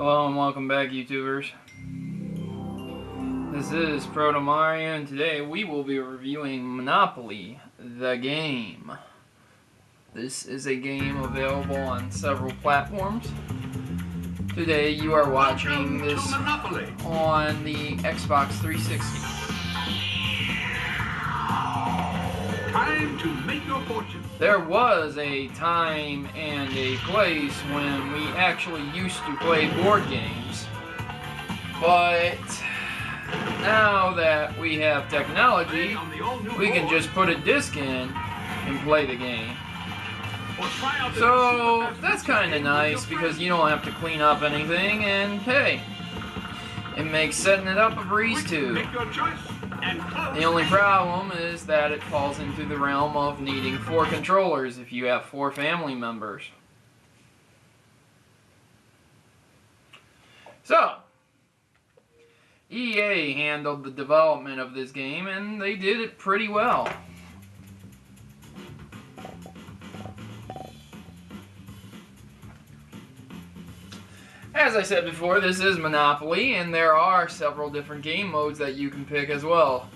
Hello and welcome back, YouTubers. This is Protomario, and today we will be reviewing Monopoly, the game. This is a game available on several platforms. Today you are watching this on the Xbox 360. Time to make your fortune. There was a time and a place when we actually used to play board games, but now that we have technology, we can just put a disc in and play the game. So that's kind of nice because you don't have to clean up anything, and hey, it makes setting it up a breeze too. The only problem is that it falls into the realm of needing 4 controllers if you have 4 family members. So, EA handled the development of this game and they did it pretty well. As I said before, this is Monopoly, and there are several different game modes that you can pick as well.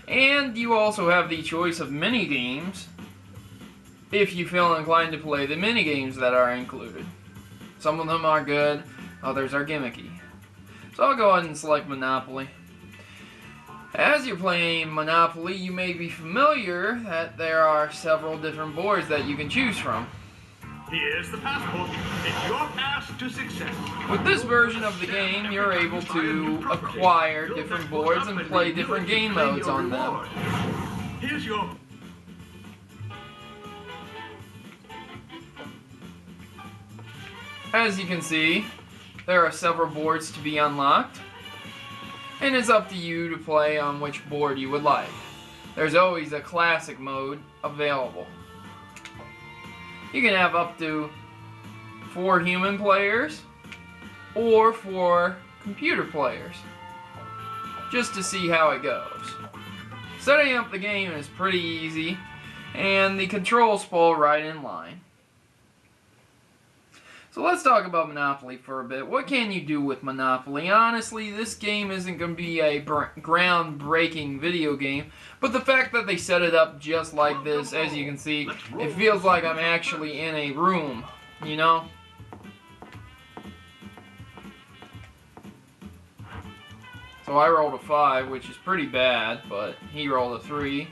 And you also have the choice of mini-games if you feel inclined to play the mini-games that are included. Some of them are good, others are gimmicky. So I'll go ahead and select Monopoly. As you're playing Monopoly, you may be familiar that there are several different boards that you can choose from. Here's the passport. It's your pass to success. With this version of the game, you're able to acquire different boards and play different game modes on them. Here's your... As you can see, there are several boards to be unlocked, and it's up to you to play on which board you would like. There's always a classic mode available. You can have up to 4 human players or 4 computer players, just to see how it goes. Setting up the game is pretty easy, and the controls fall right in line. So let's talk about Monopoly for a bit. What can you do with Monopoly? Honestly, this game isn't going to be a groundbreaking video game, but the fact that they set it up just like this, as you can see, it feels like I'm actually in a room, you know? So I rolled a 5, which is pretty bad, but he rolled a 3.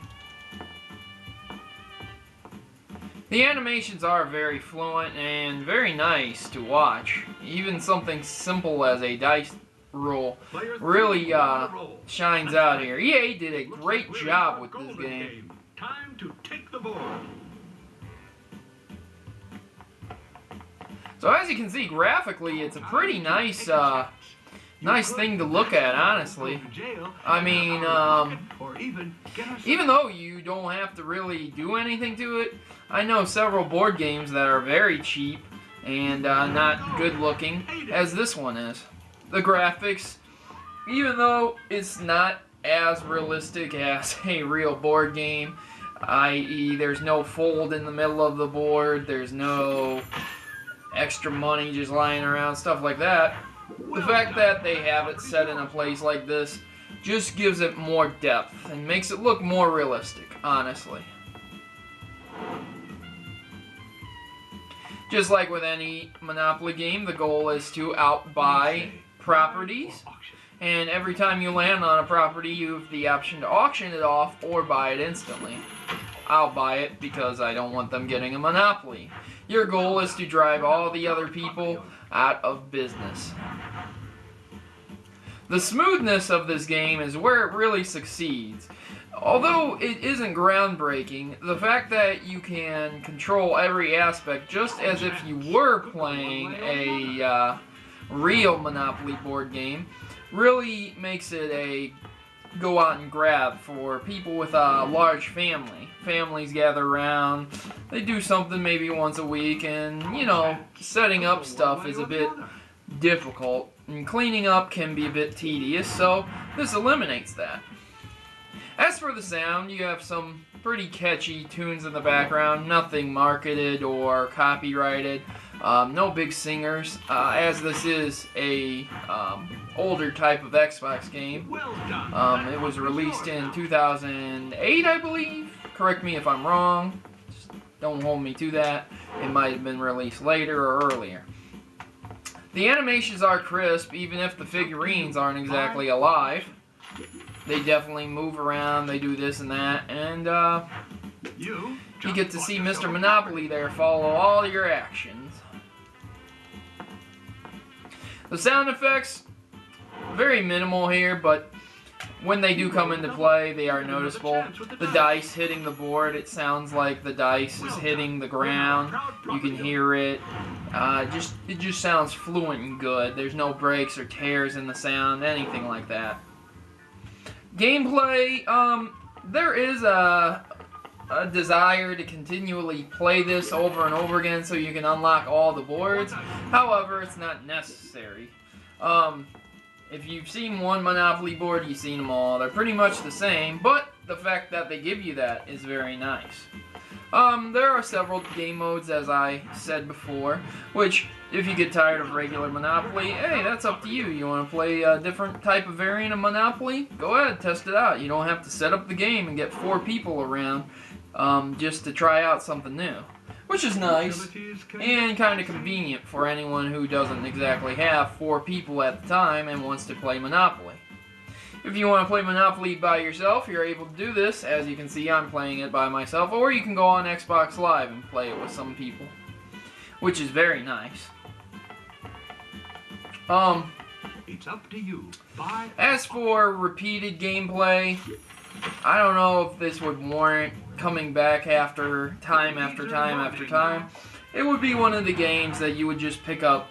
The animations are very fluent and very nice to watch. Even something simple as a dice roll really shines out here. EA did a great job with this game. Time to take the board. So as you can see, graphically, it's a pretty nice nice thing to look at, honestly. I mean, even though you don't have to really do anything to it, I know several board games that are very cheap and not good looking, as this one is. The graphics, even though it's not as realistic as a real board game, i.e. there's no fold in the middle of the board, there's no extra money just lying around, stuff like that. The fact that they have it set in a place like this just gives it more depth and makes it look more realistic, honestly. Just like with any Monopoly game, the goal is to outbuy properties, and every time you land on a property, you have the option to auction it off or buy it instantly. I'll buy it because I don't want them getting a monopoly. Your goal is to drive all the other people out of business. The smoothness of this game is where it really succeeds. Although it isn't groundbreaking, the fact that you can control every aspect just as if you were playing a real Monopoly board game really makes it a go out and grab for people with a large family. Families gather around, they do something maybe once a week, and you know, setting up stuff is a bit difficult, and cleaning up can be a bit tedious, so this eliminates that. As for the sound, you have some pretty catchy tunes in the background, nothing marketed or copyrighted. No big singers, as this is a older type of Xbox game. Well done. It was released in 2008, I believe. Correct me if I'm wrong. Just don't hold me to that. It might have been released later or earlier. The animations are crisp, even if the figurines aren't exactly alive. They definitely move around, they do this and that, and you get to see Mr. Monopoly there follow all your actions. The sound effects, very minimal here, but when they do come into play, they are noticeable. The dice hitting the board, it sounds like the dice is hitting the ground. You can hear it. It just sounds fluent and good. There's no breaks or tears in the sound, anything like that. Gameplay, there is a desire to continually play this over and over again so you can unlock all the boards. However, it's not necessary. If you've seen one Monopoly board, you've seen them all. They're pretty much the same, but the fact that they give you that is very nice. There are several game modes, as I said before, which, if you get tired of regular Monopoly, hey, that's up to you. You want to play a different type of variant of Monopoly? Go ahead, test it out. You don't have to set up the game and get 4 people around just to try out something new. Which is nice, and kind of convenient for anyone who doesn't exactly have 4 people at the time and wants to play Monopoly. If you want to play Monopoly by yourself, you're able to do this. As you can see, I'm playing it by myself, or you can go on Xbox Live and play it with some people, which is very nice. It's up to you. As for repeated gameplay, I don't know if this would warrant coming back after time after time after time. It would be one of the games that you would just pick up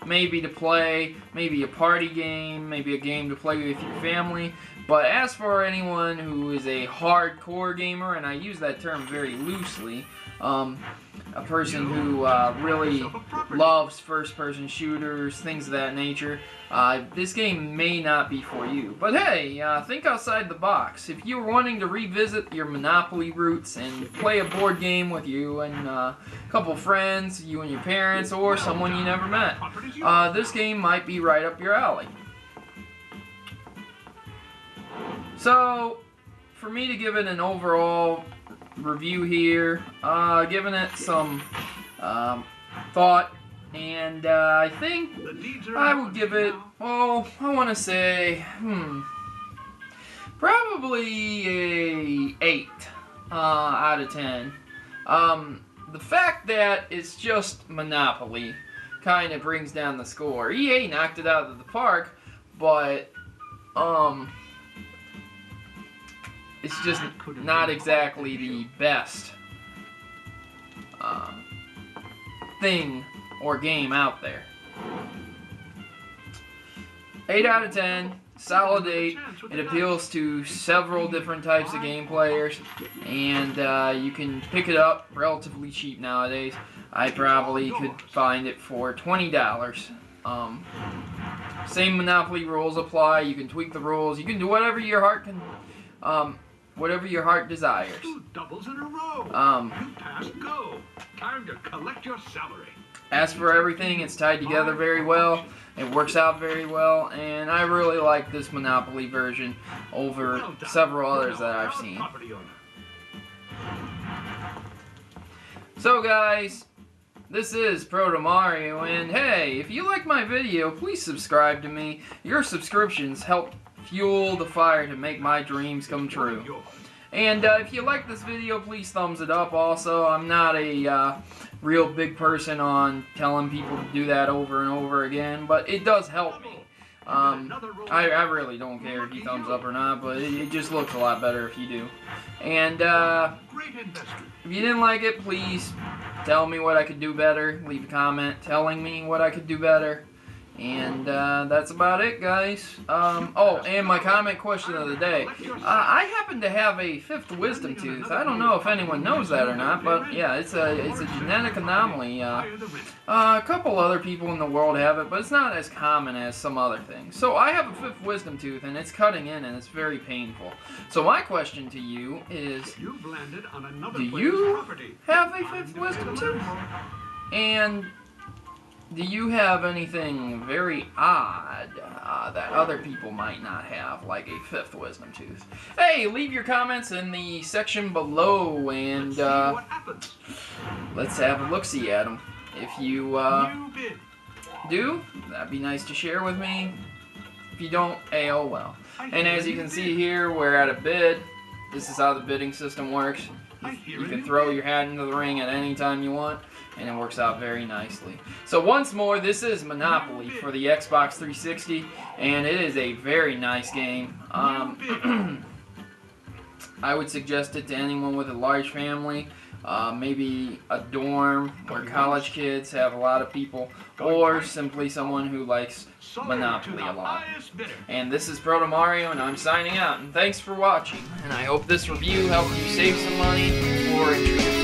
maybe to play, maybe a party game, maybe a game to play with your family. But as for anyone who is a hardcore gamer, and I use that term very loosely, a person who really loves first-person shooters, things of that nature, this game may not be for you. But hey, think outside the box. If you're wanting to revisit your Monopoly roots and play a board game with you and a couple friends, you and your parents, or someone you never met, this game might be right up your alley. So, for me to give it an overall review here, giving it some thought, and I think I would give it, well, I want to say, probably a 8 out of 10. The fact that it's just Monopoly kind of brings down the score. EA knocked it out of the park, but it's just not exactly the best thing or game out there. 8 out of 10, solid 8. It appeals to several different types of game players, and you can pick it up relatively cheap nowadays. I probably could find it for $20. Same Monopoly rules apply. You can tweak the rules. You can do whatever your heart can, whatever your heart desires. 2 doubles in a row. You passed go. Time to collect your salary. As for everything, it's tied together very well. It works out very well, and I really like this Monopoly version over several others that I've seen. So guys, this is Protomario, and hey, if you like my video, please subscribe to me. Your subscriptions help fuel the fire to make my dreams come true. And if you like this video, please thumbs it up. Also, I'm not a real big person on telling people to do that over and over again, but it does help me. I really don't care if you thumbs up or not, but it just looks a lot better if you do. And if you didn't like it, please tell me what I could do better. Leave a comment telling me what I could do better. And that's about it, guys. Oh, and my comment question of the day. I happen to have a 5th wisdom tooth. I don't know if anyone knows that or not, but yeah, it's a genetic anomaly. A couple other people in the world have it, but it's not as common as some other things. So I have a 5th wisdom tooth, and it's cutting in, and it's very painful. So my question to you is, do you have a 5th wisdom tooth? And do you have anything very odd that other people might not have, like a fifth wisdom tooth? Hey, leave your comments in the section below, and let's have a look-see at them. If you do, that'd be nice to share with me. If you don't, oh well. And as you can see here, we're at a bid. This is how the bidding system works. You can throw your hat into the ring at any time you want, and it works out very nicely. So once more, this is Monopoly for the Xbox 360, and it is a very nice game. I would suggest it to anyone with a large family, maybe a dorm where college kids have a lot of people, or simply someone who likes Monopoly a lot. And this is Protomario, and I'm signing out, and thanks for watching. And I hope this review helped you save some money or intrigue.